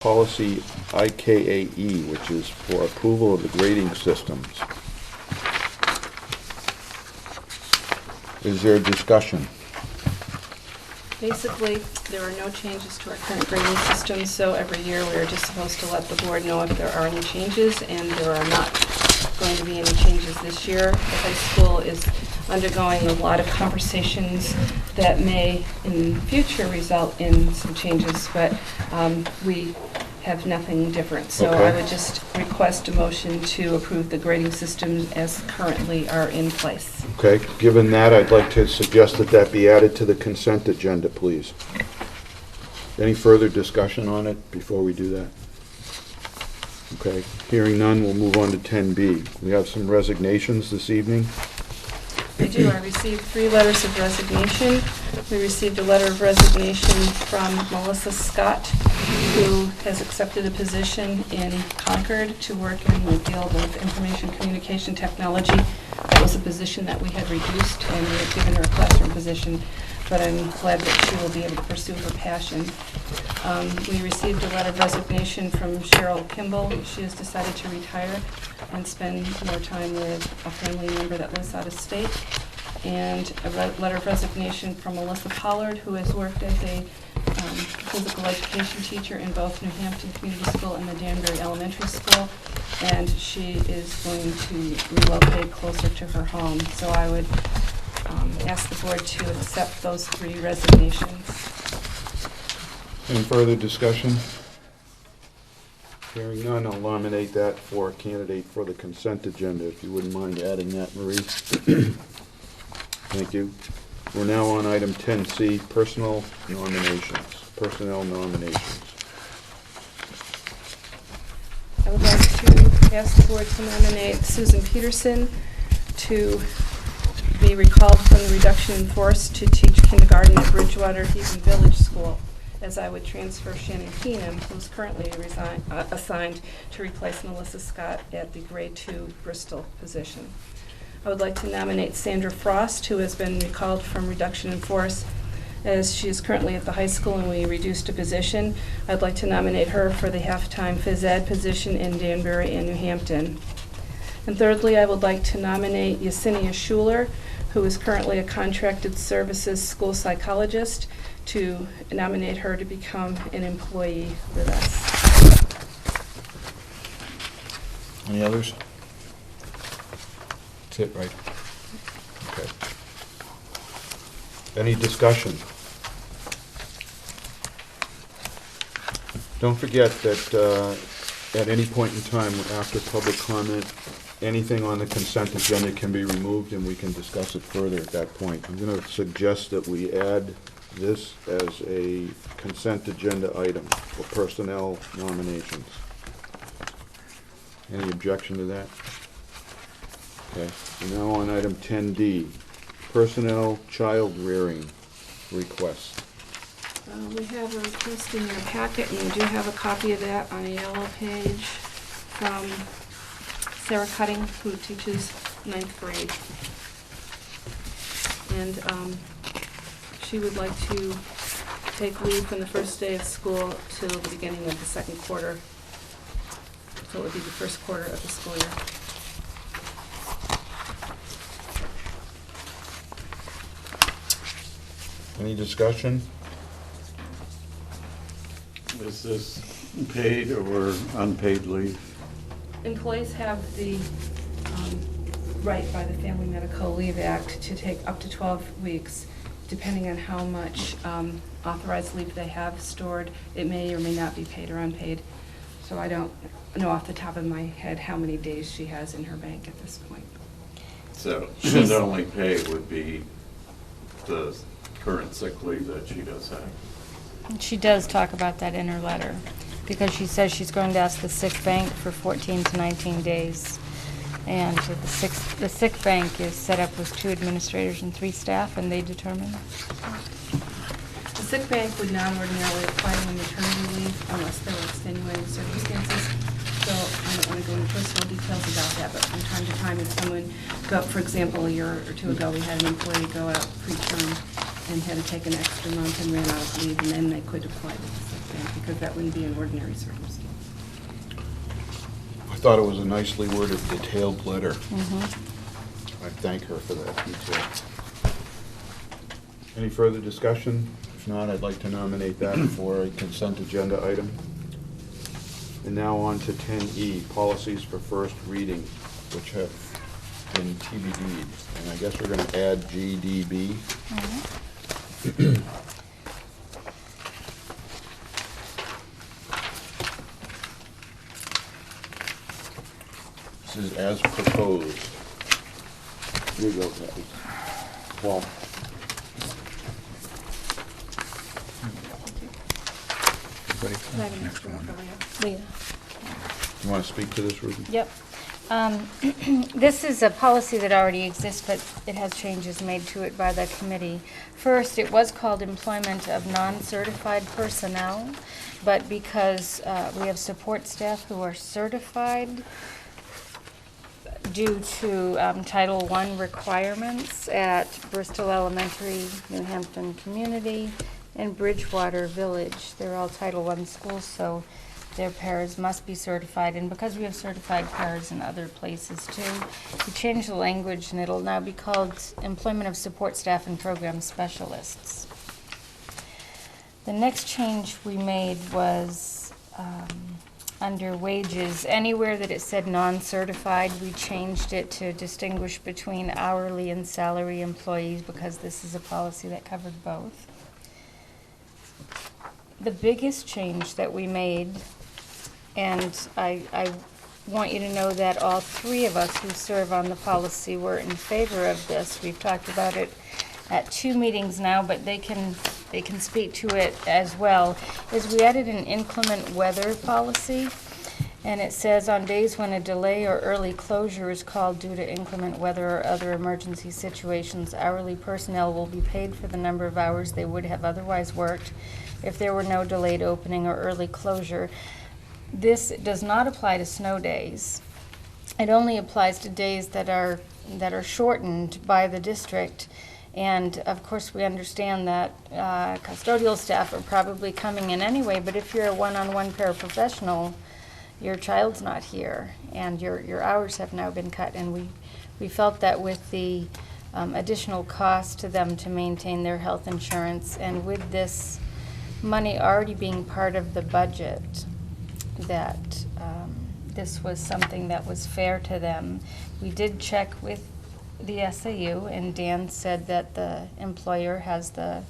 Policy IKAE, which is for approval of the grading systems. Is there a discussion? Basically, there are no changes to our current grading system, so every year we are just supposed to let the board know if there are any changes, and there are not going to be any changes this year. The high school is undergoing a lot of conversations that may in the future result in some changes, but we have nothing different. So Okay. I would just request a motion to approve the grading systems as currently are in place. Okay, given that, I'd like to suggest that that be added to the consent agenda, please. Any further discussion on it before we do that? Okay, hearing none, we'll move on to 10B. We have some resignations this evening. I do. I received 3 letters of resignation. We received a letter of resignation from Melissa Scott, who has accepted a position in Concord to work in the field of information communication technology. That was a position that we had reduced, and we had given her a classroom position, but I'm glad that she will be able to pursue her passion. We received a letter of resignation from Cheryl Kimball. She has decided to retire and spend more time with a family member that lives out of state. And a letter of resignation from Melissa Pollard, who has worked as a physical education teacher in both New Hampton Community School and the Danbury Elementary School, and she is going to relocate closer to her home. So I would ask the board to accept those 3 resignations. Any further discussion? Hearing none, I'll nominate that for a candidate for the consent agenda, if you wouldn't mind adding that, Marie. Thank you. We're now on item 10C, personnel nominations. I would like to ask the board to nominate Susan Peterson to be recalled from the reduction in force to teach kindergarten at Bridgewater Heathen Village School, as I would transfer Shannon Keenum, who is currently assigned to replace Melissa Scott at the grade 2 Bristol position. I would like to nominate Sandra Frost, who has been recalled from reduction in force, as she is currently at the high school and we reduced a position. I'd like to nominate her for the half-time phys ed position in Danbury and New Hampton. And thirdly, I would like to nominate Yesenia Schuler, who is currently a contracted services school psychologist, to nominate her to become an employee with us. Any others? That's it, right? Okay. Any discussion? Don't forget that at any point in time after public comment, anything on the consent agenda can be removed and we can discuss it further at that point. I'm going to suggest that we add this as a consent agenda item for personnel nominations. Any objection to that? Okay. We're now on item 10D, personnel child rearing request. We have a request in your packet, and you do have a copy of that on a yellow page from Sarah Cutting, who teaches 9th grade. And she would like to take leave from the first day of school till the beginning of the second quarter. So it would be the first quarter of the school year. Any discussion? Is this paid or unpaid leave? Employees have the right by the Family Medical Leave Act to take up to 12 weeks, depending on how much authorized leave they have stored. It may or may not be paid or unpaid. So I don't know off the top of my head how many days she has in her bank at this point. So the only pay would be the current sick leave that she does have. She does talk about that in her letter, because she says she's going to ask the sick bank for 14 to 19 days. And the sick bank is set up with 2 administrators and 3 staff, and they determine. The sick bank would not ordinarily apply to maternity leave unless there were extenuating circumstances. So I don't want to go into personal details about that, but from time to time, if someone, for example, a year or 2 ago, we had an employee go out preterm and had to take an extra month and ran out of leave, and then they could apply to the sick bank because because that wouldn't be an ordinary circumstance. I thought it was a nicely worded, detailed letter. Mhm. I thank her for that detail. Any further discussion? If not, I'd like to nominate that for a consent agenda item. And now on to 10E, policies for first reading, which have been TBD'd. And I guess we're going to add GDB. This is as proposed. Here you go, Kathy. Well, Leah. you want to speak to this, Ruby? Yep. This is a policy that already exists, but it has changes made to it by the committee. First, it was called employment of non-certified personnel, but because we have support staff who are certified due to Title I requirements at Bristol Elementary, New Hampton Community, and Bridgewater Village. They're all Title I schools, so their paras must be certified. And because we have certified paras in other places too, we changed the language and it'll now be called employment of support staff and program specialists. The next change we made was under wages. Anywhere that it said non-certified, we changed it to distinguish between hourly and salary employees because this is a policy that covered both. The biggest change that we made, and I want you to know that all three of us who serve on the policy were in favor of this. We've talked about it at 2 meetings now, but they can speak to it as well, is we added an inclement weather policy. And it says, on days when a delay or early closure is called due to inclement weather or other emergency situations, hourly personnel will be paid for the number of hours they would have otherwise worked if there were no delayed opening or early closure. This does not apply to snow days. It only applies to days that are shortened by the district. And of course, we understand that custodial staff are probably coming in anyway, but if you're a one-on-one paraprofessional, your child's not here, and your hours have now been cut. And we felt that with the additional cost to them to maintain their health insurance, and with this money already being part of the budget, that this was something that was fair to them. We did check with the SAU, and Dan said that the employer has the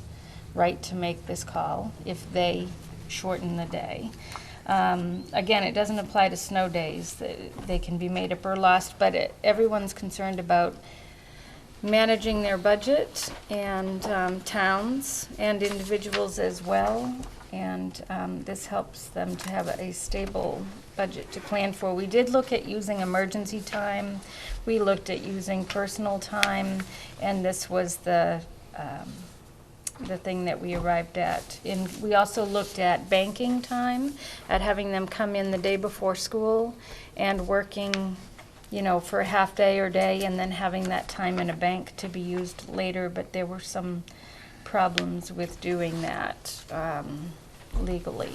right to make this call if they shorten the day. Again, it doesn't apply to snow days. They can be made up or lost, but everyone's concerned about managing their budget, and towns and individuals as well. And this helps them to have a stable budget to plan for. We did look at using emergency time. We looked at using personal time, and this was the thing that we arrived at. And we also looked at banking time, at having them come in the day before school and working, you know, for a half day or day, and then having that time in a bank to be used later. But there were some problems with doing that legally.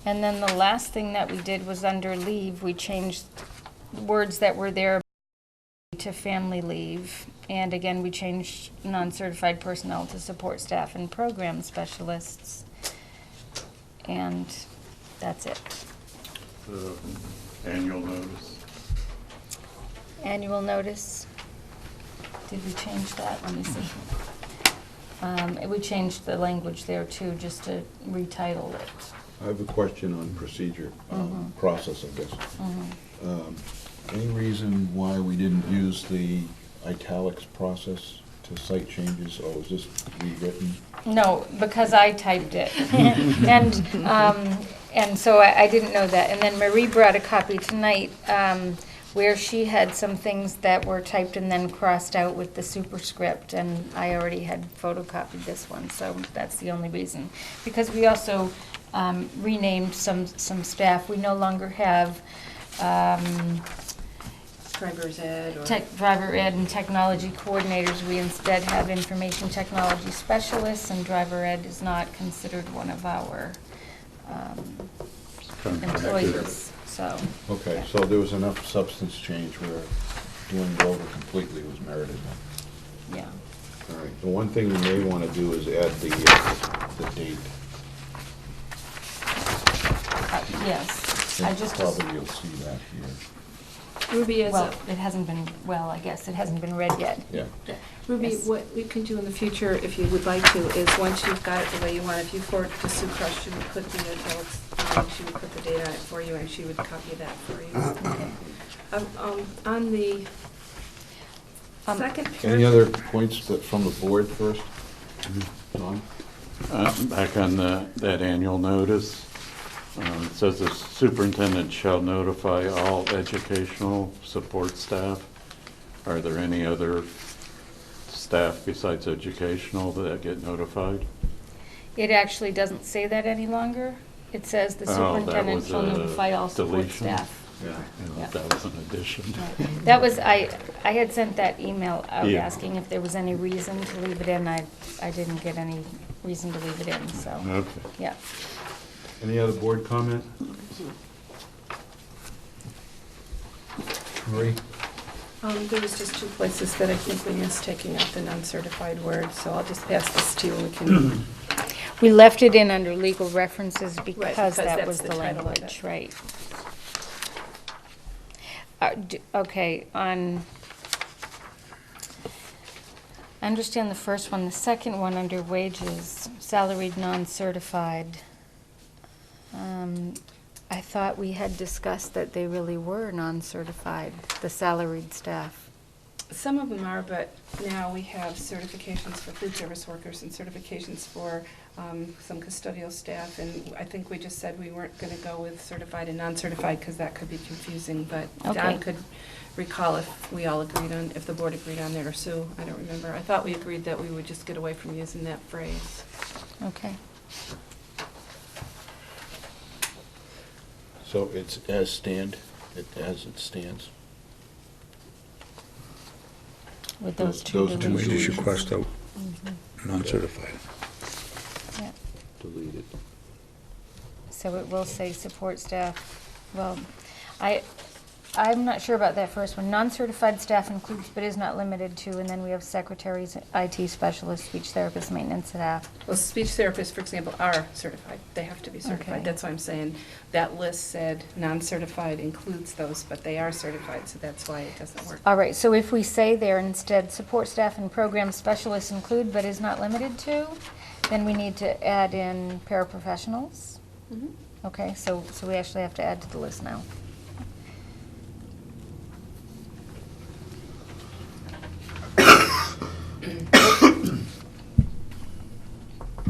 And then the last thing that we did was under leave, we changed words that were there to family leave. And again, we changed non-certified personnel to support staff and program specialists. And that's it. Annual notice. Annual notice. Did we change that? Let me see. We changed the language there too, just to retitle it. I have a question on procedure, process, I guess. Any reason why we didn't use the italics process to cite changes, or was this rewritten? No, because I typed it. And so I didn't know that. And then Marie brought a copy tonight where she had some things that were typed and then crossed out with the superscript, and I already had photocopied this one, so that's the only reason. Because we also renamed some staff. We no longer have Driver's ed or... driver ed and technology coordinators. We instead have information technology specialists, and driver ed is not considered one of our employees, so. Okay, so there was enough substance change where doing it over completely was merited then. Yeah. All right, the one thing you may want to do is add the date. Yes, I And just, probably you'll see that here. Ruby, as well, a, it hasn't been, well, I guess it hasn't been read yet. Yeah. Ruby, Yes. what we can do in the future, if you would like to, is once you've got it the way you want, if you forward it to Sue Crush, she would put the italics, she would put the date on it for you, and she would copy that for you. On the second Any paragraph. other points from the board first? Don? Back on that annual notice, it says the superintendent shall notify all educational support staff. Are there any other staff besides educational that get notified? It actually doesn't say that any longer. It says the Oh, that superintendent was shall a notify all support deletion? staff. Yeah. Yeah. That was an addition. That was, I had sent that email out Yeah. asking if there was any reason to leave it in. I didn't get any reason to leave it in, so, Okay. yeah. Any other board comment? Marie? There was just two places that I think we missed taking out the non-certified word, so I'll just pass this to you and we can, We left it in under legal references because because that that's was the the title of language, it. right. Okay, I understand the first one. The second one under wages, salaried, non-certified. I thought we had discussed that they really were non-certified, the salaried staff. some of them are, but now we have certifications for food service workers and certifications for some custodial staff, and I think we just said we weren't gonna go with certified and non-certified, because that could be confusing, but Okay. Don could recall if we all agreed on, if the board agreed on that, or Sue, I don't remember. I thought we agreed that we would just get away from using that phrase. Okay. So it's as it stands? With those two Those two And we deletions. just request a Mhm. non-certified. Yeah. Deleted. So it will say support staff. Well, I'm not sure about that first one. Non-certified staff includes but is not limited to, and then we have secretaries, IT specialists, speech therapists, maintenance staff. Well, speech therapists, for example, are certified. They have to be certified. Okay. That's why I'm saying that list said non-certified includes those, but they are certified, so that's why it doesn't work. All right, so if we say there instead, support staff and program specialists include but is not limited to, then we need to add in paraprofessionals. Mhm. Okay, so we actually have to add to the list now.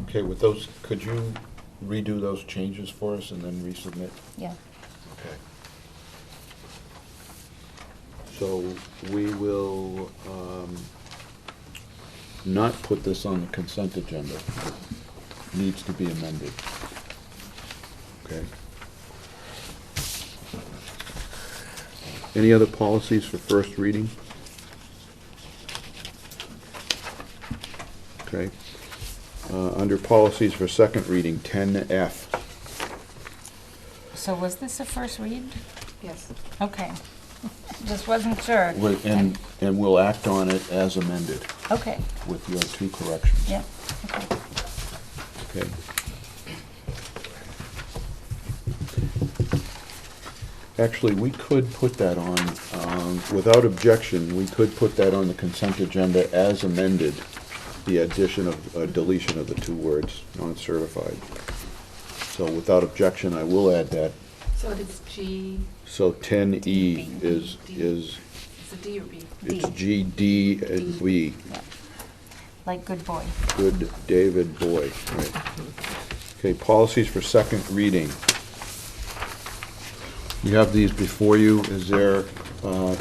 Okay, with those, could you redo those changes for us and then resubmit? Yeah. Okay. So we will not put this on the consent agenda. It needs to be amended. Okay. Any other policies for first reading? Okay. Under policies for second reading, 10F. So was this a first read? Yes. Okay. Just wasn't sure. And we'll act on it as amended Okay, with your two corrections. yeah, okay. Okay. Actually, we could put that on, without objection, we could put that on the consent agenda as amended, the addition of, deletion of the two words, non-certified. So without objection, I will add that. So it's G, So 10E D. is, is it D or B? it's D. G, D, and V. Yeah. Like good boy. Good David boy, right. Okay, policies for second reading. You have these before you. Is there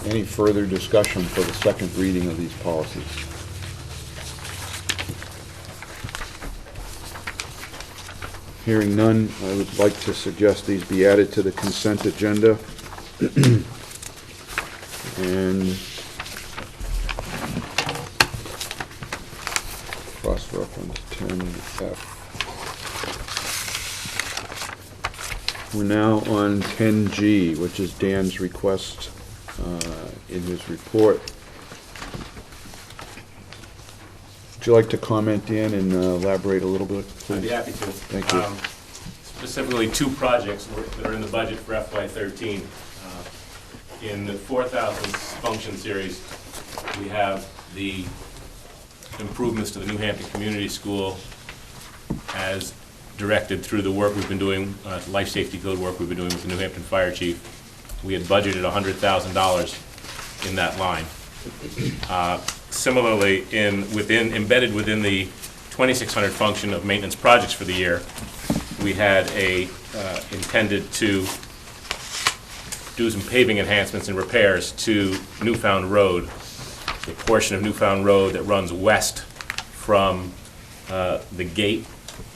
any further discussion for the second reading of these policies? Hearing none, I would like to suggest these be added to the consent agenda. And cross-reference 10F. We're now on 10G, which is Dan's request in his report. Would you like to comment, Dan, and elaborate a little bit, please? I'd be happy to. Thank you. Specifically, two projects that are in the budget for FY13. In the 4,000 function series, we have the improvements to the New Hampton Community School as directed through the work we've been doing, life safety code work we've been doing with the New Hampton Fire Chief. We had budgeted $100,000 in that line. Similarly, embedded within the 2,600 function of maintenance projects for the year, we had intended to do some paving enhancements and repairs to Newfound Road, the portion of Newfound Road that runs west from the gate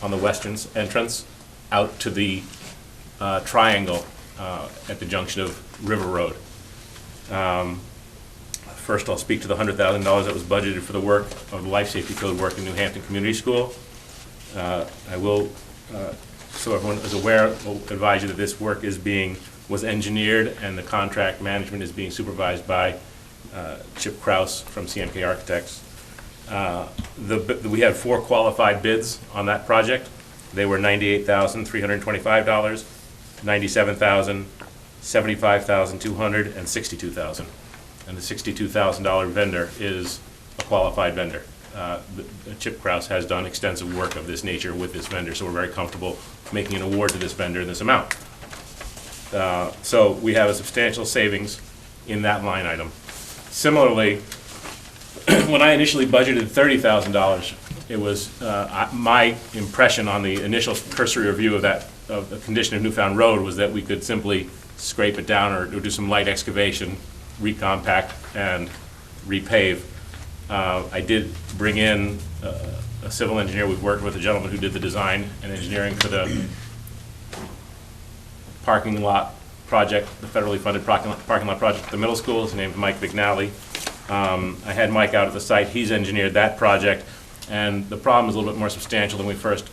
on the western entrance out to the triangle at the junction of River Road. First, I'll speak to the $100,000 that was budgeted for the work of the life safety code work in New Hampton Community School. I will, so everyone is aware, will advise you that this work was engineered and the contract management is being supervised by Chip Kraus from CMK Architects. We had 4 qualified bids on that project. They were $98,325, $97,000, $75,200, and $62,000. And the $62,000 vendor is a qualified vendor. Chip Kraus has done extensive work of this nature with this vendor, so we're very comfortable making an award to this vendor in this amount. So we have a substantial savings in that line item. Similarly, when I initially budgeted $30,000, it was my impression on the initial cursory review of the condition of Newfound Road was that we could simply scrape it down or do some light excavation, recompact, and repave. I did bring in a civil engineer. We've worked with a gentleman who did the design and engineering for the parking lot project, the federally funded parking lot project at the middle school. His name is Mike McNally. I had Mike out at the site. He's engineered that project, and the problem is a little bit more substantial than we first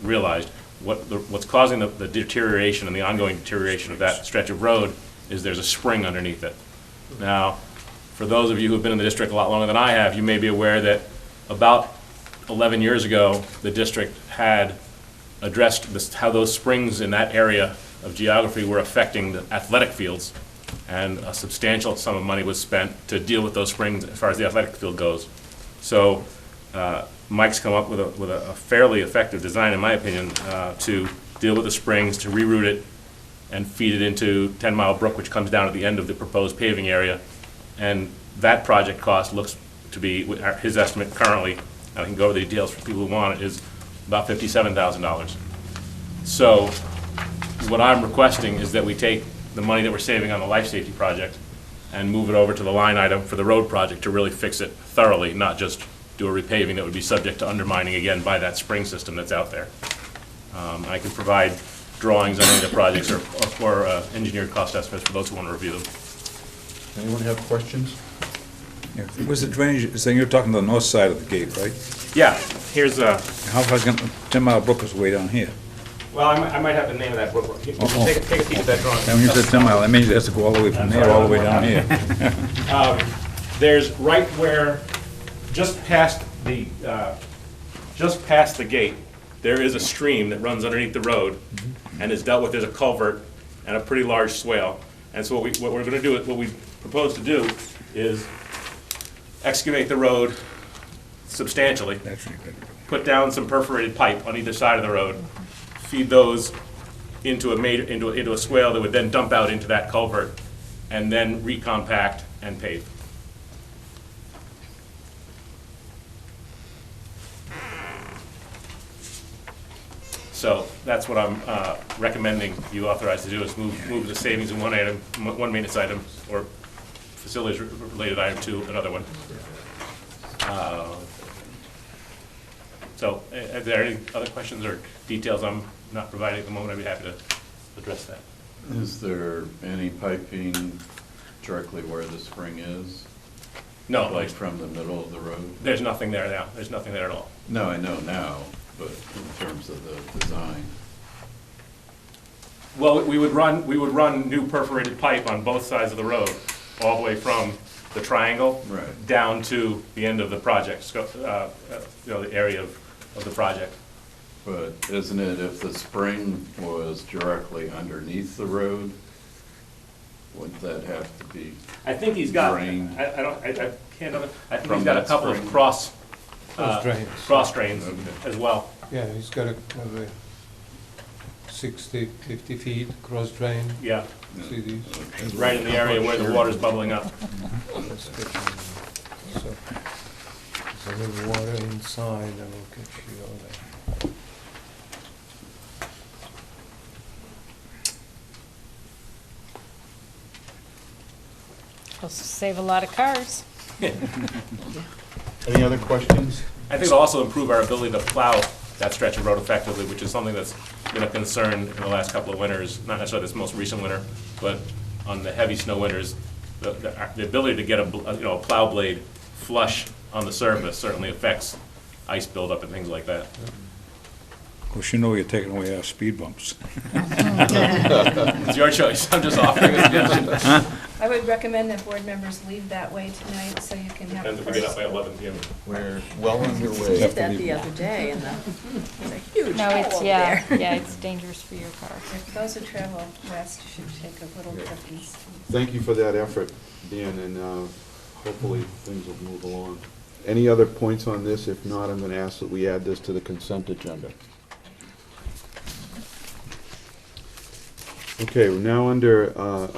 realized. What's causing the deterioration and the ongoing deterioration of that stretch of road is there's a spring underneath it. Now, for those of you who have been in the district a lot longer than I have, you may be aware that about 11 years ago, the district had addressed how those springs in that area of geography were affecting the athletic fields, and a substantial sum of money was spent to deal with those springs as far as the athletic field goes. So Mike's come up with a fairly effective design, in my opinion, to deal with the springs, to reroute it and feed it into 10 Mile Brook, which comes down at the end of the proposed paving area. And that project cost looks to be, his estimate currently, I can go over the details for people who want it, is about $57,000. So what I'm requesting is that we take the money that we're saving on the life safety project and move it over to the line item for the road project to really fix it thoroughly, not just do a repaving that would be subject to undermining again by that spring system that's out there. I can provide drawings on any of the projects or engineered cost estimates for those who want to review them. Anyone have questions? Yeah. Where's the drainage, so you're talking the north side of the gate, right? Yeah, here's How far is 10 Mile Brook is way down here? well, I might have the name of that book. Take a peek at that drawing. And when you said 10 Mile, that means it has to go all the way from there, all the way down here. There's right where, just past the gate, there is a stream that runs underneath the road and is dealt with. There's a culvert and a pretty large swale. And so what we're going to do, what we propose to do is excavate the road substantially, That's really good. put down some perforated pipe on either side of the road, feed those into a swale that would then dump out into that culvert, and then recompact and pave. So that's what I'm recommending you authorize to do, is move the savings in one item, one maintenance item, or facilities-related item to another one. So, are there any other questions or details I'm not providing at the moment? I'd be happy to address that. Is there any piping directly where the spring is? No, Like like, from the middle of the road? there's nothing there now. There's nothing there at all. No, I know now, but in terms of the design. Well, we would run new perforated pipe on both sides of the road, all the way from the triangle Right. down to the end of the project, the area of the project. But isn't it, if the spring was directly underneath the road, wouldn't that have to be? I think he's got, Drain. I can't, I think From he's got a that couple of spring. cross drains. cross drains Okay. as well. Yeah, he's got a 60, 50 feet cross drain. Yeah, See these? it's right in the area where the water's bubbling up. Let's get them. So, there's a little water inside, and we'll get you all that. Will save a lot of cars. Any other questions? I think it'll also improve our ability to plow that stretch of road effectively, which is something that's been a concern in the last couple of winters, not necessarily this most recent winter, but on the heavy snow winters, the ability to get a plow blade flush on the surface certainly affects ice buildup and things like that. Of course, you know you're taking away our speed bumps. It's your choice, I'm just offering a suggestion. I would recommend that board members leave that way tonight, so you can have. Depends if we get up by 11 p.m. We're well We underway. did that the other day, and there's a huge No, hole it's, over yeah, there. yeah, it's dangerous for your car. If those who travel west should take a little difference. Thank you for that effort, Dan, and hopefully things will move along. Any other points on this? If not, I'm going to ask that we add this to the consent agenda. Okay, we're now under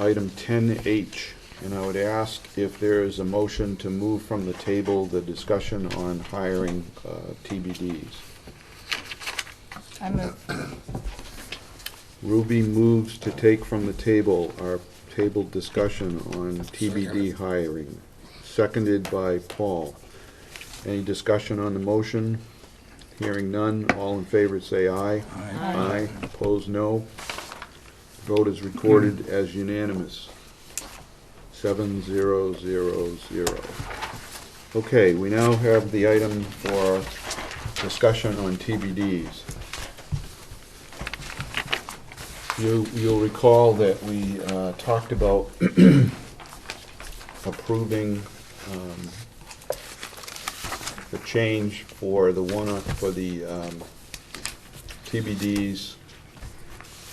item 10H, and I would ask if there is a motion to move from the table the discussion on hiring TBDs. I move. Ruby moves to take from the table our table discussion on TBD hiring, seconded by Paul. Any discussion on the motion? Hearing none, all in favor say aye. Aye. Opposed, no. Vote is recorded as unanimous. 7-0-0-0. Okay, we now have the item for discussion on TBDs. You'll recall that we talked about approving the change for the TBDs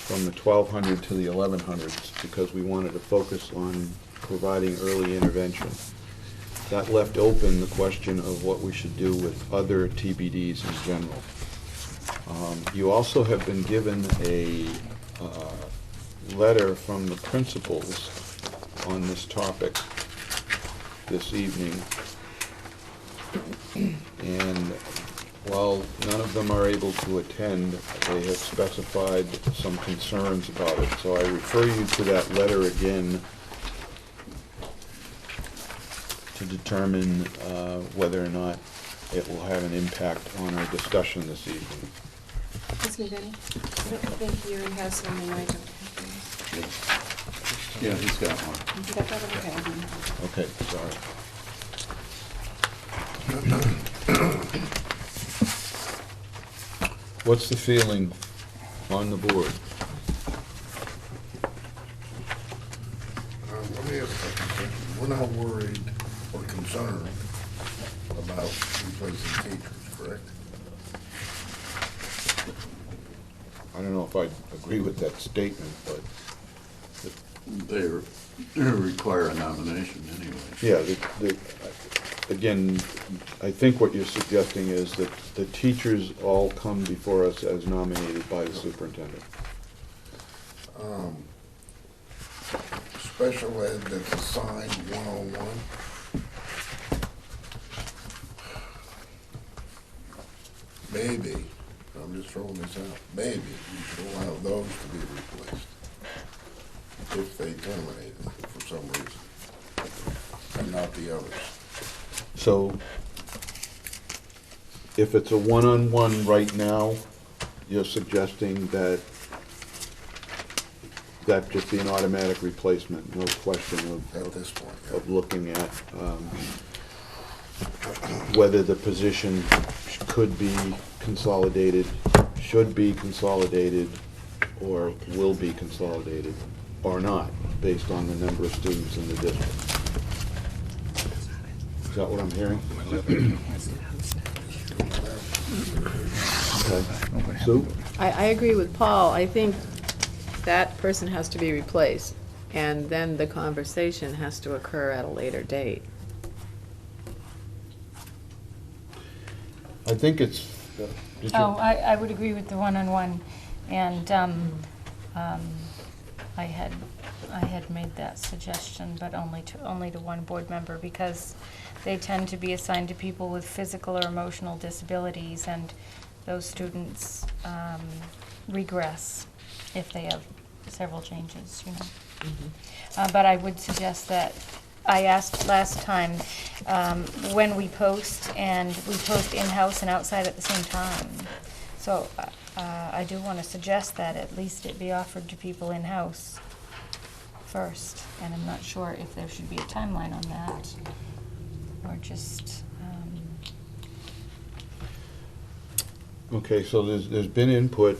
from the 1,200 to the 1,100s because we wanted to focus on providing early intervention. That left open the question of what we should do with other TBDs in general. You also have been given a letter from the principals on this topic this evening. And while none of them are able to attend, they have specified some concerns about it. So I refer you to that letter again to determine whether or not it will have an impact on our discussion this evening. Ms. McGinny, I don't think Yuri has one in mind. Yeah, he's got one. You got that? Okay. Okay, sorry. What's the feeling on the board? Let me ask a question. We're not worried or concerned about replacing teachers, correct? I don't know if I agree with that statement, but, They require a nomination anyway. yeah, again, I think what you're suggesting is that the teachers all come before us as nominated by the superintendent. Special ed that's assigned one-on-one. Maybe, I'm just throwing this out, maybe you should allow those to be replaced if they terminate them for some reason, and not the others. So, if it's a one-on-one right now, you're suggesting that that just be an automatic replacement, no question At this point, yeah. of looking at whether the position could be consolidated, should be consolidated, or will be consolidated, or not, based on the number of students in the district. Is that what I'm hearing? Okay. Sue? I agree with Paul. I think that person has to be replaced, and then the conversation has to occur at a later date. I think it's, did you? Oh, I would agree with the one-on-one, and I had made that suggestion, but only to one board member, because they tend to be assigned to people with physical or emotional disabilities, and those students regress if they have several changes, you know. But I would suggest that, I asked last time, when we post, and we post in-house and outside at the same time. So I do want to suggest that at least it be offered to people in-house first, and I'm not sure if there should be a timeline on that, or just, Okay, so there's been input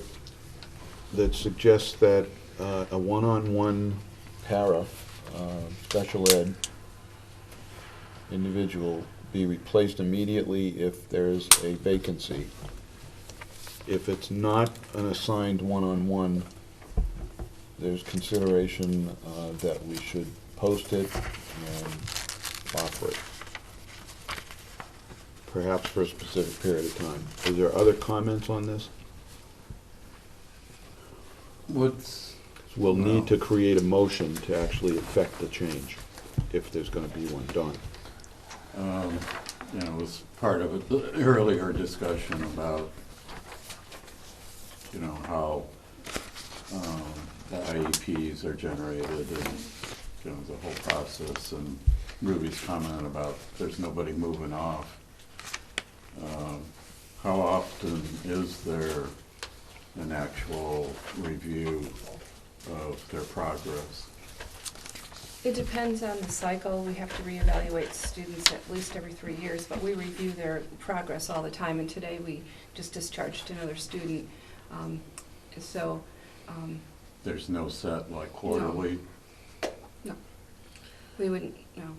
that suggests that a one-on-one para, special ed individual be replaced immediately if there's a vacancy. If it's not an assigned one-on-one, there's consideration that we should post it and offer it, perhaps for a specific period of time. Is there other comments on this? We'll need to create a motion to actually affect the change, if there's going to be one done. You know, it was part of the earlier discussion about, you know, how the IEPs are generated and, you know, the whole process, and Ruby's comment about there's nobody moving off. How often is there an actual review of their progress? It depends on the cycle. We have to reevaluate students at least every 3 years, but we review their progress all the time, and today we just discharged another student. So There's no set, like, quarterly? no, we wouldn't, no.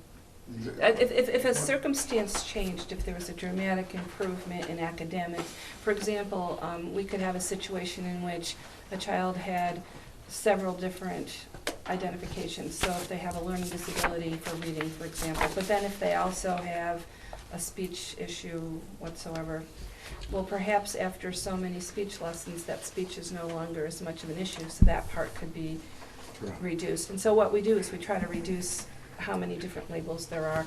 If a circumstance changed, if there was a dramatic improvement in academics, for example, we could have a situation in which a child had several different identifications. So if they have a learning disability for reading, for example, but then if they also have a speech issue whatsoever, well, perhaps after so many speech lessons, that speech is no longer as much of an issue, so that part could be reduced. And so what we do is we try to reduce how many different labels there are.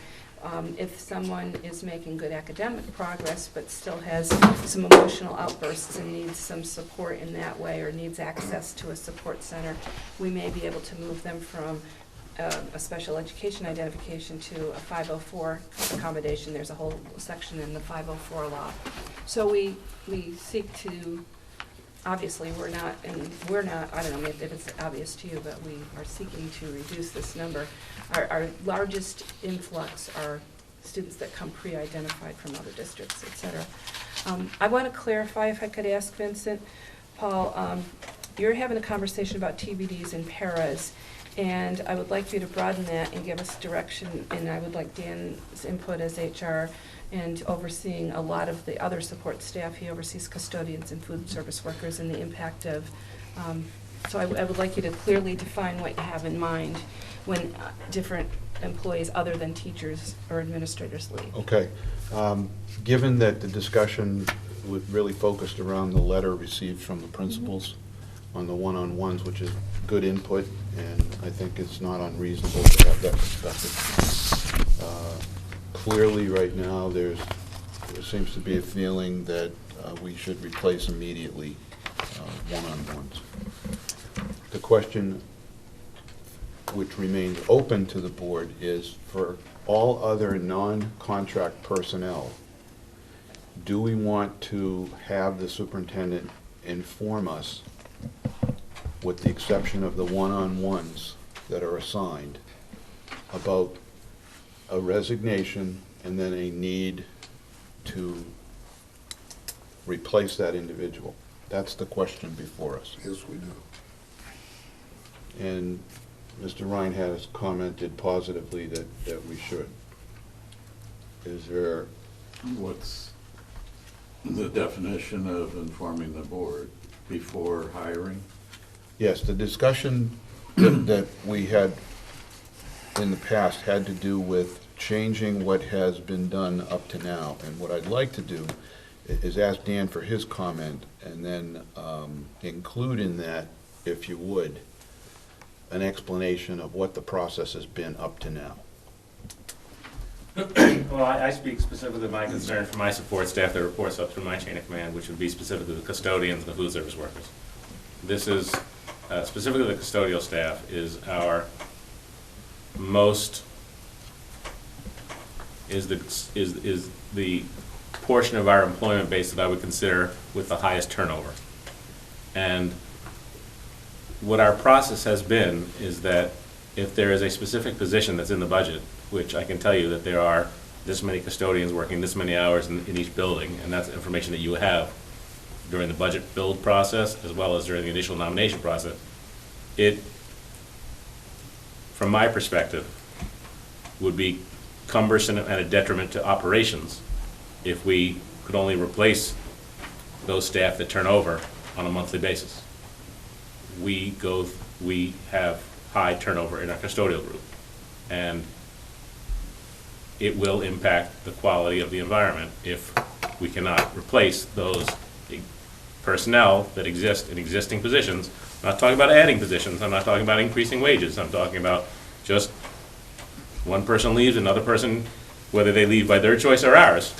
If someone is making good academic progress but still has some emotional outbursts and needs some support in that way, or needs access to a support center, we may be able to move them from a special education identification to a 504 accommodation. There's a whole section in the 504 law. So we seek to, obviously we're not, I don't know if it's obvious to you, but we are seeking to reduce this number. Our largest influx are students that come pre-identified from other districts, et cetera. I want to clarify, if I could ask Vincent, Paul, you're having a conversation about TBDs and paras, and I would like you to broaden that and give us direction, and I would like Dan's input as HR and overseeing a lot of the other support staff. He oversees custodians and food service workers and the impact of, so I would like you to clearly define what you have in mind when different employees other than teachers or administrators leave. Okay. Given that the discussion really focused around the letter received from the principals on the one-on-ones, which is good input, and I think it's not unreasonable to have that perspective. Clearly, right now, there seems to be a feeling that we should replace immediately one-on-ones. The question which remains open to the board is, for all other non-contract personnel, do we want to have the superintendent inform us, with the exception of the one-on-ones that are assigned, about a resignation and then a need to replace that individual? That's the question before us. Yes, we do. And Mr. Ryan has commented positively that we should. Is there, What's the definition of informing the board before hiring? yes, the discussion that we had in the past had to do with changing what has been done up to now. And what I'd like to do is ask Dan for his comment, and then include in that, if you would, an explanation of what the process has been up to now. Well, I speak specifically of my concern for my support staff that reports up through my chain of command, which would be specifically the custodians and the food service workers. This is, specifically the custodial staff, is our most, is the portion of our employment base that I would consider with the highest turnover. And what our process has been is that if there is a specific position that's in the budget, which I can tell you that there are this many custodians working this many hours in each building, and that's information that you have during the budget build process as well as during the initial nomination process, it, from my perspective, would be cumbersome and a detriment to operations if we could only replace those staff that turn over on a monthly basis. We have high turnover in our custodial group, and it will impact the quality of the environment if we cannot replace those personnel that exist in existing positions. I'm not talking about adding positions, I'm not talking about increasing wages, I'm talking about just one person leaves, another person, whether they leave by their choice or ours,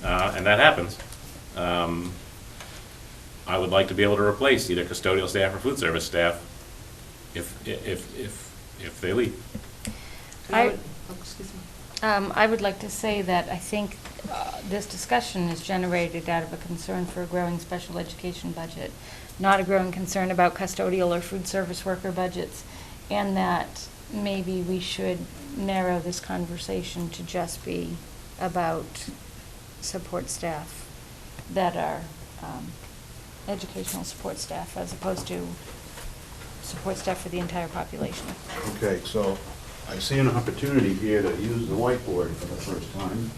and that happens. I would like to be able to replace either custodial staff or food service staff if they leave. Excuse me. I would like to say that I think this discussion is generated out of a concern for a growing special education budget, not a growing concern about custodial or food service worker budgets, and that maybe we should narrow this conversation to just be about support staff that are educational support staff as opposed to support staff for the entire population. Okay, so I see an opportunity here to use the whiteboard for the first time.